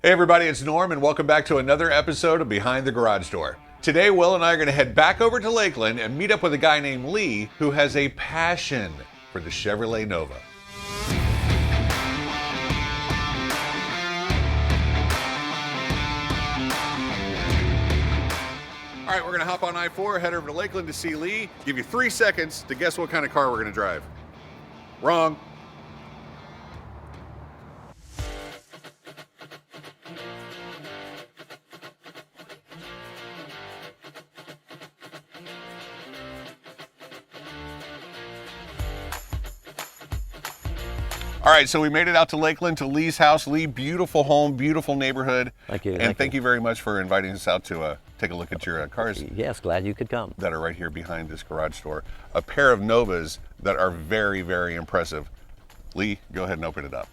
Hey everybody, it's Norm and welcome back to another episode of Behind the Garage Door. Today, Will and I are going to head back over to Lakeland and meet up with a guy named Lee who has a passion for the Chevrolet Nova. All right, we're going to hop on I-4, head over to Lakeland to see Lee. Give you 3 seconds to guess what kind of car we're going to drive. Wrong. All right, so we made it out to Lakeland, to Lee's house. Lee, beautiful home, beautiful neighborhood. Thank you. And thank you very much for inviting us out to take a look at your cars. Yes, glad you could come. That are right here behind this garage door. A pair of Novas that are very, very impressive. Lee, go ahead and open it up.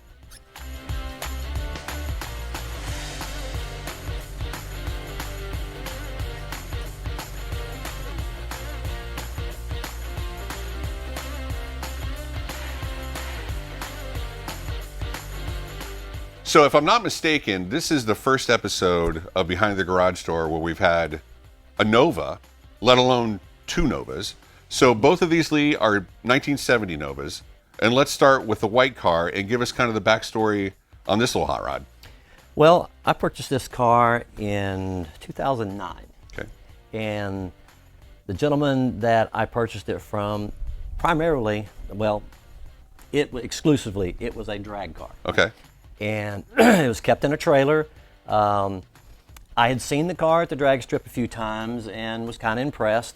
So if I'm not mistaken, this is the first episode of Behind the Garage Door where we've had a Nova, let alone two Novas. So both of these, Lee, are 1970 Novas. And let's start with the white car and give us kind of the backstory on this little hot rod. Well, I purchased this car in 2009. Okay. And the gentleman that I purchased it from, primarily, well, exclusively, it was a drag car. Okay. And it was kept in a trailer. I had seen the car at the drag strip a few times and was kind of impressed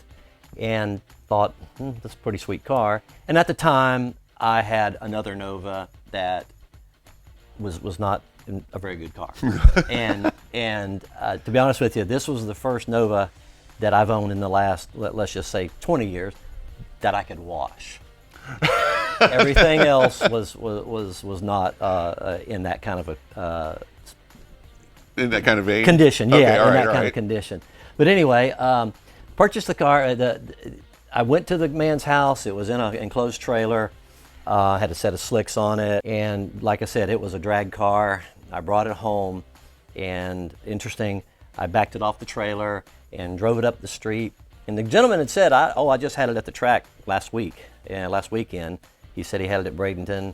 and thought, that's a pretty sweet car. And at the time, I had another Nova that was not a very good car. and to be honest with you, this was the first Nova that I've owned in the last, let's just say, 20 years that I could wash. Everything else was not in that kind of a in that kind of vein? Condition. Okay, Yeah, all in right, that kind of condition. But anyway, purchased the car. I went to the man's house. It was in an enclosed trailer. Had a set of slicks on it, and like I said, it was a drag car. I brought it home, and interesting, I backed it off the trailer and drove it up the street. And the gentleman had said, I just had it at the track last weekend. He said he had it at Bradenton.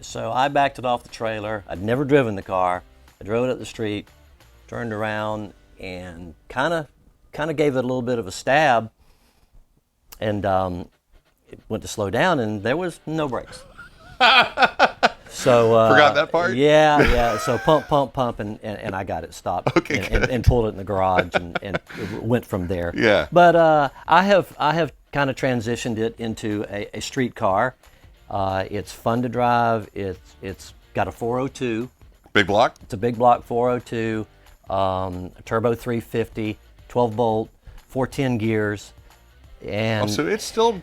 So I backed it off the trailer. I'd never driven the car. I drove it up the street, turned around, and kind of gave it a little bit of a stab. And it went to slow down, and there was no brakes. So forgot that part? Yeah. So pump, and I got it stopped. Okay, and pulled it in the garage, and it went from there. Yeah. But I have kind of transitioned it into a street car. It's fun to drive. It's got a 402. Big block? It's a big block 402, a turbo 350, 12 bolt, 410 gears, and so it's still.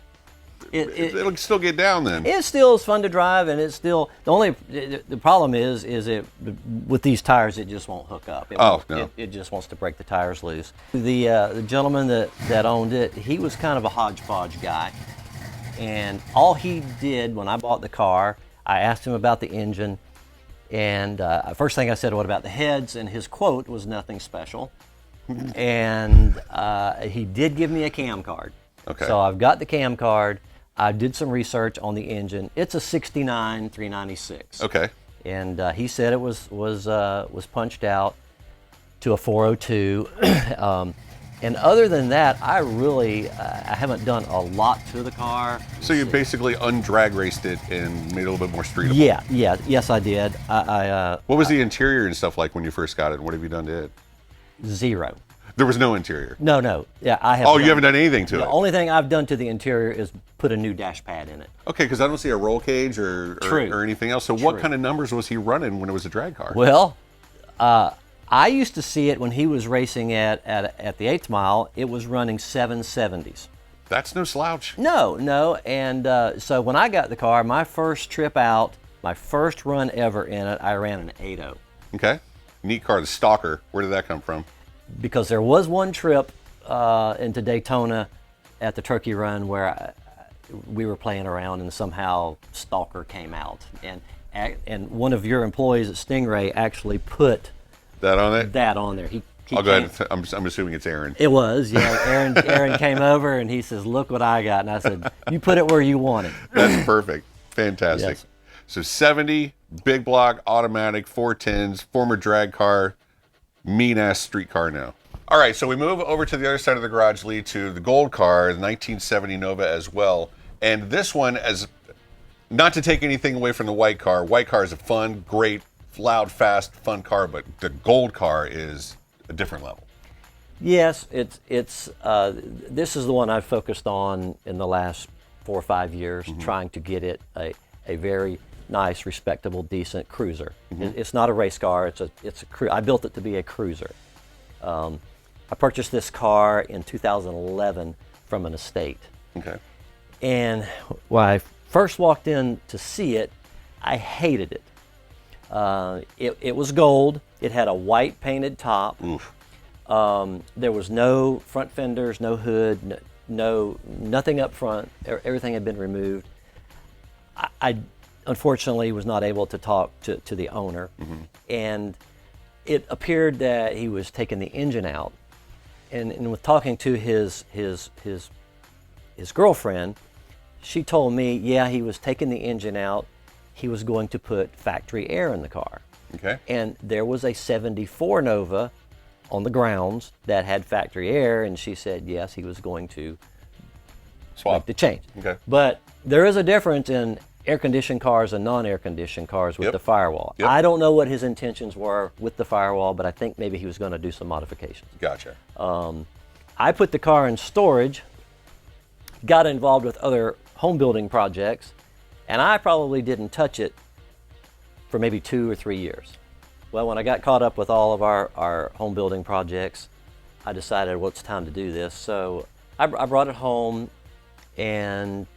It'll still get down then. It still is fun to drive, and it's still the problem is it with these tires it just won't hook up. It just wants to break the tires loose. The gentleman that owned it, he was kind of a hodgepodge guy, and all he did when I bought the car, I asked him about the engine, and first thing I said, what about the heads? And his quote was nothing special, and he did give me a cam card. Okay. So I've got the cam card. I did some research on the engine. It's a 69 396. Okay. And he said it was punched out to a 402. And other than that, I haven't done a lot to the car. So you basically undrag raced it and made it a little bit more streetable. Yes, I did. What was the interior and stuff like when you first got it? What have you done to it? Zero. There was no interior. No. Yeah, I have. Oh, you haven't done anything to it. The only thing I've done to the interior is put a new dash pad in it. Okay, because I don't see a roll cage or anything else. So what kind of numbers was he running when it was a drag car? Well, I used to see it when he was racing at the 8th mile. It was running 770s. That's no slouch. No. And so when I got the car, my first trip out, my first run ever in it, I ran an 8.0. Okay. Neat car, the Stalker. Where did that come from? Because there was one trip into Daytona at the Turkey Run where we were playing around and somehow Stalker came out. And one of your employees at Stingray actually put That on it? That on there. He I'll go came- ahead. I'm assuming it's Aaron. It was, yeah. Aaron came over and he says, "Look what I got." And I said, "You put it where you want it." That's perfect. Fantastic. Yes. So 70, big block, automatic, 410s, former drag car, mean-ass street car now. All right, so we move over to the other side of the garage, Lee, to the gold car, the 1970 Nova as well. And this one, as not to take anything away from the white car is a fun, great, loud, fast, fun car, but the gold car is a different level. Yes, it's this is the one I've focused on in the last 4 or 5 years, trying to get it a very nice, respectable, decent cruiser. It's not a race car. I built it to be a cruiser. I purchased this car in 2011 from an estate. Okay. And when I first walked in to see it, I hated it. It was gold. It had a white painted top. Oof. There was no front fenders, no hood, nothing up front. Everything had been removed. I unfortunately was not able to talk to the owner, and it appeared that he was taking the engine out. And with talking to his girlfriend, she told me, yeah, he was taking the engine out. He was going to put factory air in the car. Okay. And there was a 74 Nova on the grounds that had factory air, and she said, yes, he was going to Swap. make the change. Okay. But there is a difference in air-conditioned cars and non-air-conditioned cars with Yep. the firewall. Yep. I don't know what his intentions were with the firewall, but I think maybe he was going to do some modifications. Gotcha. I put the car in storage, got involved with other home building projects, and I probably didn't touch it for maybe 2 or 3 years. Well, when I got caught up with all of our home building projects, I decided, well, it's time to do this. So I brought it home, and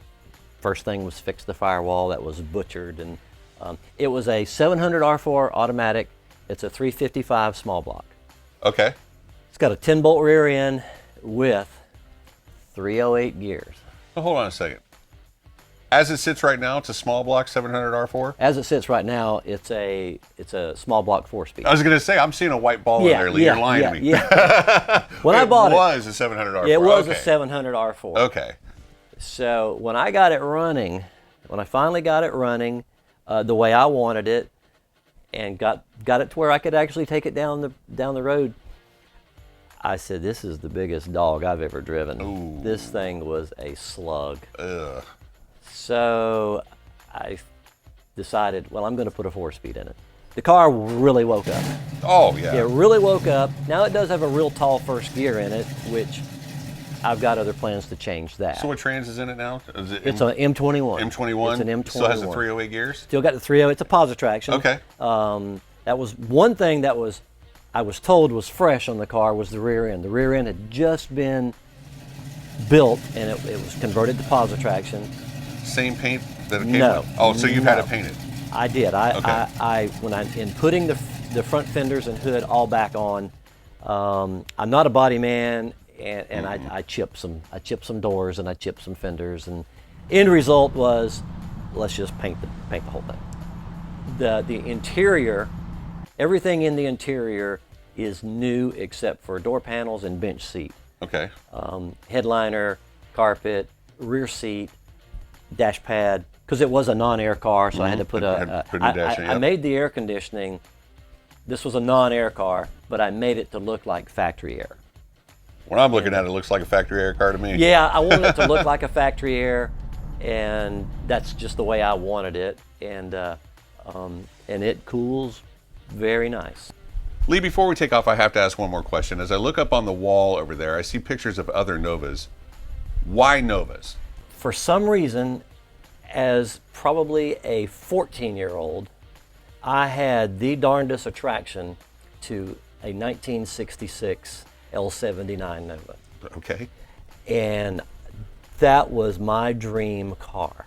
first thing was fix the firewall that was butchered. And it was a 700 R4 automatic. It's a 355 small block. Okay. It's got a 10-bolt rear end with 308 gears. Well, hold on a second. As it sits right now, it's a small block 700 R4. As it sits right now, it's a small block 4-speed. I was going to say, I'm seeing a white ball in there, Lee. You're lying to me. Yeah. When I bought it was a 700 R4. it was okay. a 700 R4. Okay. So when I got it running, when I finally got it running the way I wanted it, and got it to where I could actually take it down the road, I said, this is the biggest dog I've ever driven. Ooh. This thing was a slug. Ugh. So I decided, well, I'm going to put a 4-speed in it. The car really woke up. Oh, yeah. It really woke up. Now it does have a real tall first gear in it, which I've got other plans to change that. So what trans is in it now? Is it It's an M21. M21? It's an M21. Still has the 308 gears? Still got the 3.0. It's a positive traction. Okay. That was one thing that I was told was fresh on the car was the rear end. The rear end had just been built, and it was converted to positive traction. Same paint that it came No. with? Oh, so you've had No. it painted? I did. When I'm in putting the front fenders and hood all back on, I'm not a body man, and I chipped some doors and I chipped some fenders, and end result was, let's just paint the whole thing. The interior, everything in the interior is new except for door panels and bench seat. Okay. Headliner, carpet, rear seat, dash pad, because it was a non-air car, so I had to put I made the air conditioning. This was a non-air car, but I made it to look like factory air. When I'm looking at it, it looks like a factory air car to me. Yeah, I wanted it to look like a factory air, and that's just the way I wanted it. And it cools very nice. Lee, before we take off, I have to ask one more question. As I look up on the wall over there, I see pictures of other Novas. Why Novas? For some reason, as probably a 14-year-old, I had the darndest attraction to a 1966 L79 Nova. Okay. And that was my dream car.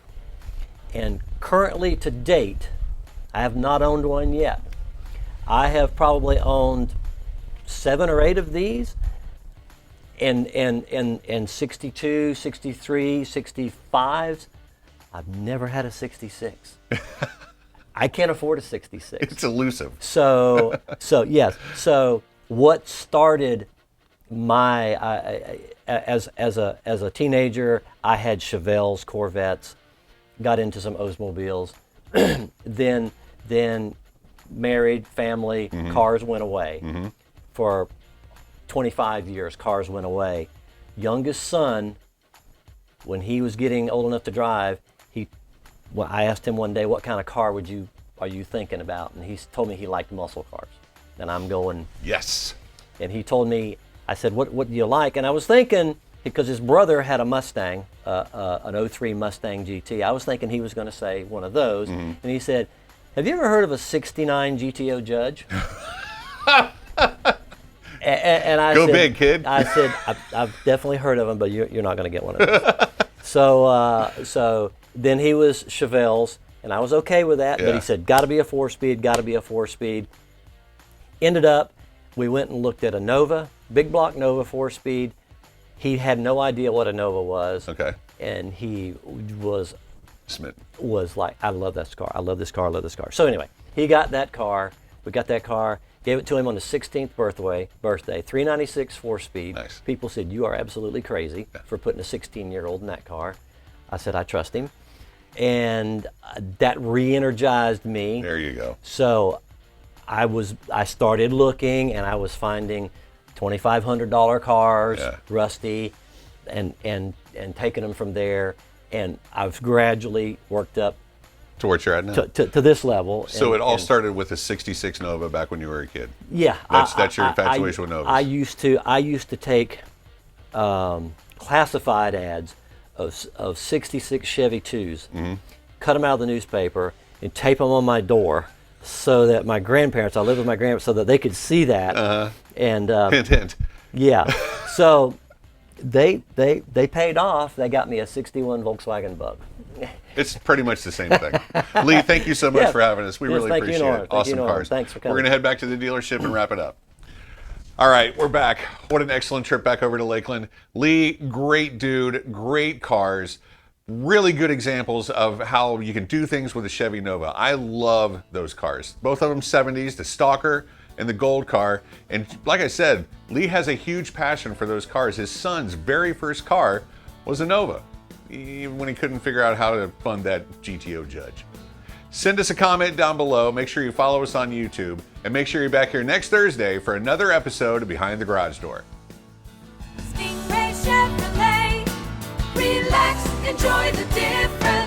And currently to date, I have not owned one yet. I have probably owned 7 or 8 of these, and 62, 63, 65s. I've never had a 66. I can't afford a 66. It's elusive. So yes. So what started my as a teenager, I had Chevelles, Corvettes, got into some Oldsmobiles, then married, family, cars went away. For 25 years, cars went away. Youngest son, when he was getting old enough to drive, I asked him one day, what kind of car are you thinking about? And he told me he liked muscle cars. And I'm going, yes. And he told me, I said, what do you like? And I was thinking, because his brother had a Mustang, an 03 Mustang GT. I was thinking he was going to say one of those. And he said, have you ever heard of a 69 GTO Judge? and I Go said, big, kid. I said, I've definitely heard of them, but you're not going to get one of those. So then he was Chevelles, and I was okay with that. Yeah. But he said, got to be a 4-speed, got to be a 4-speed. Ended up, we went and looked at a Nova, big block Nova 4-speed. He had no idea what a Nova was. Okay. And he was Smitten. like, I love this car. I love this car. I love this car. So anyway, he got that car. We got that car. Gave it to him on his 16th birthday. 396 4-speed. Nice. People said, you are absolutely crazy for putting a 16-year-old in that car. I said, I trust him. And that re-energized me. There you go. So I started looking, and I was finding $2,500 cars, rusty, and taking them from there. And I've gradually worked up To what you're at now. to this level. So it all started with a 66 Nova back when you were a kid. Yeah. That's your infatuation with Novas. I used to take classified ads of 66 Chevy 2s, cut them out of the newspaper, and tape them on my door so that my grandparents, I lived with my grandparents, so that they could see that. And Hint, hint. yeah. So they paid off. They got me a 61 Volkswagen Bug. It's pretty much the same thing. Lee, thank you so much Yeah. for having us. We Yes, really thank you, appreciate Norm. it. Thank Awesome you, Norm. cars. Thanks for coming. We're going to head back to the dealership and wrap it up. All right, we're back. What an excellent trip back over to Lakeland. Lee, great dude, great cars. Really good examples of how you can do things with a Chevy Nova. I love those cars. Both of them 70s, the Stalker and the Gold car. And like I said, Lee has a huge passion for those cars. His son's very first car was a Nova, even when he couldn't figure out how to fund that GTO Judge. Send us a comment down below. Make sure you follow us on YouTube. And make sure you're back here next Thursday for another episode of Behind the Garage Door. Stingray Chevrolet, relax, enjoy the difference.